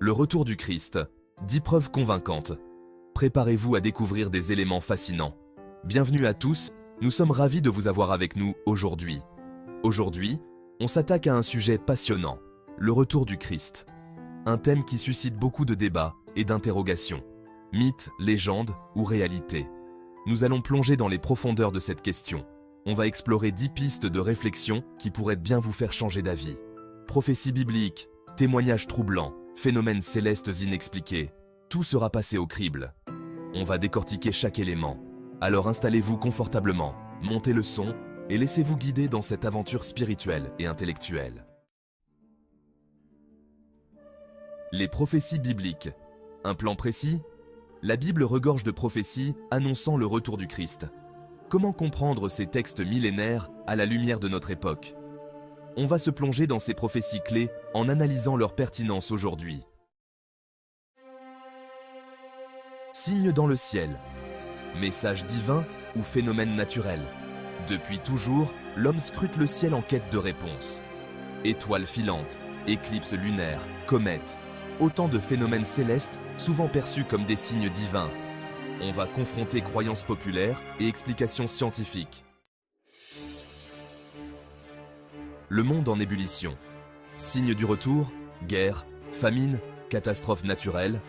Le retour du Christ. 10 preuves convaincantes. Préparez-vous à découvrir des éléments fascinants. Bienvenue à tous, nous sommes ravis de vous avoir avec nous aujourd'hui. Aujourd'hui, on s'attaque à un sujet passionnant, le retour du Christ. Un thème qui suscite beaucoup de débats et d'interrogations. Mythe, légende ou réalité. Nous allons plonger dans les profondeurs de cette question. On va explorer 10 pistes de réflexion qui pourraient bien vous faire changer d'avis. Prophéties bibliques, témoignages troublants, phénomènes célestes inexpliqués, tout sera passé au crible. On va décortiquer chaque élément. Alors installez-vous confortablement, montez le son et laissez-vous guider dans cette aventure spirituelle et intellectuelle. Les prophéties bibliques. Un plan précis? La Bible regorge de prophéties annonçant le retour du Christ. Comment comprendre ces textes millénaires à la lumière de notre époque? On va se plonger dans ces prophéties clés en analysant leur pertinence aujourd'hui. Signes dans le ciel. Message divin ou phénomène naturel? Depuis toujours, l'homme scrute le ciel en quête de réponses. Étoiles filantes, éclipses lunaires, comètes, autant de phénomènes célestes souvent perçus comme des signes divins. On va confronter croyances populaires et explications scientifiques. Le monde en ébullition. Signes du retour, guerre, famine, catastrophes naturelles.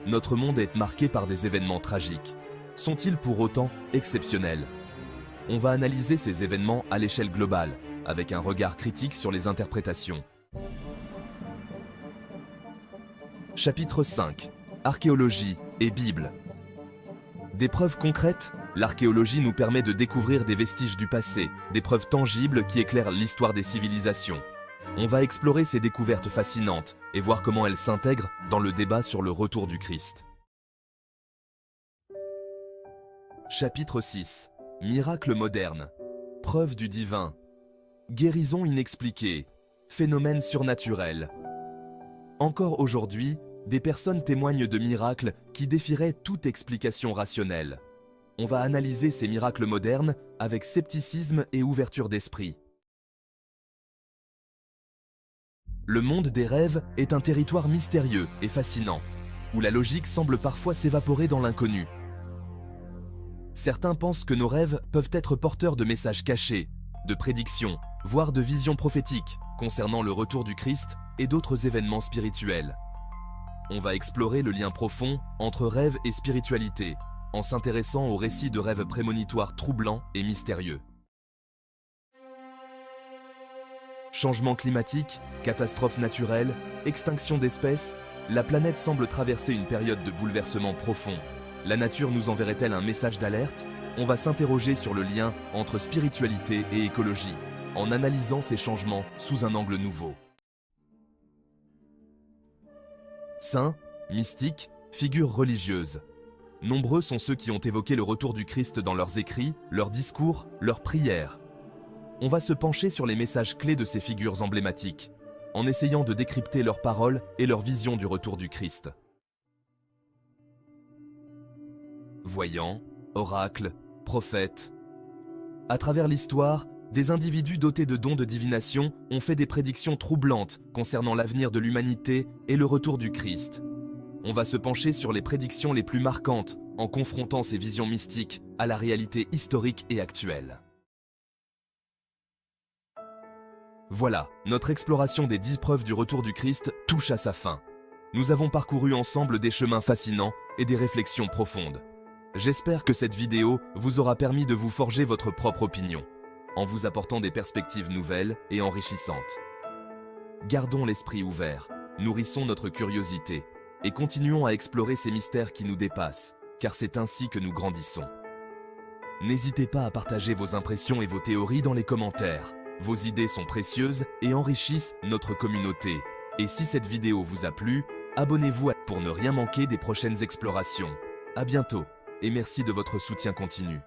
Notre monde est marqué par des événements tragiques. Sont-ils pour autant exceptionnels? On va analyser ces événements à l'échelle globale, avec un regard critique sur les interprétations. Chapitre 5. Archéologie et Bible. Des preuves concrètes? L'archéologie nous permet de découvrir des vestiges du passé, des preuves tangibles qui éclairent l'histoire des civilisations. On va explorer ces découvertes fascinantes et voir comment elles s'intègrent dans le débat sur le retour du Christ. Chapitre 6. Miracles modernes. Preuves du divin. Guérison inexpliquée. Phénomènes surnaturels. Encore aujourd'hui, des personnes témoignent de miracles qui défieraient toute explication rationnelle. On va analyser ces miracles modernes avec scepticisme et ouverture d'esprit. Le monde des rêves est un territoire mystérieux et fascinant, où la logique semble parfois s'évaporer dans l'inconnu. Certains pensent que nos rêves peuvent être porteurs de messages cachés, de prédictions, voire de visions prophétiques concernant le retour du Christ et d'autres événements spirituels. On va explorer le lien profond entre rêve et spiritualité, en s'intéressant aux récits de rêves prémonitoires troublants et mystérieux. Changement climatique, catastrophes naturelles, extinction d'espèces, la planète semble traverser une période de bouleversement profond. La nature nous enverrait-elle un message d'alerte? On va s'interroger sur le lien entre spiritualité et écologie, en analysant ces changements sous un angle nouveau. Saints, mystiques, figures religieuses. Nombreux sont ceux qui ont évoqué le retour du Christ dans leurs écrits, leurs discours, leurs prières. On va se pencher sur les messages clés de ces figures emblématiques, en essayant de décrypter leurs paroles et leur vision du retour du Christ. Voyants, oracles, prophètes. À travers l'histoire, des individus dotés de dons de divination ont fait des prédictions troublantes concernant l'avenir de l'humanité et le retour du Christ. On va se pencher sur les prédictions les plus marquantes en confrontant ces visions mystiques à la réalité historique et actuelle. Voilà, notre exploration des 10 preuves du retour du Christ touche à sa fin. Nous avons parcouru ensemble des chemins fascinants et des réflexions profondes. J'espère que cette vidéo vous aura permis de vous forger votre propre opinion, en vous apportant des perspectives nouvelles et enrichissantes. Gardons l'esprit ouvert, nourrissons notre curiosité et continuons à explorer ces mystères qui nous dépassent, car c'est ainsi que nous grandissons. N'hésitez pas à partager vos impressions et vos théories dans les commentaires. Vos idées sont précieuses et enrichissent notre communauté. Et si cette vidéo vous a plu, abonnez-vous pour ne rien manquer des prochaines explorations. À bientôt et merci de votre soutien continu.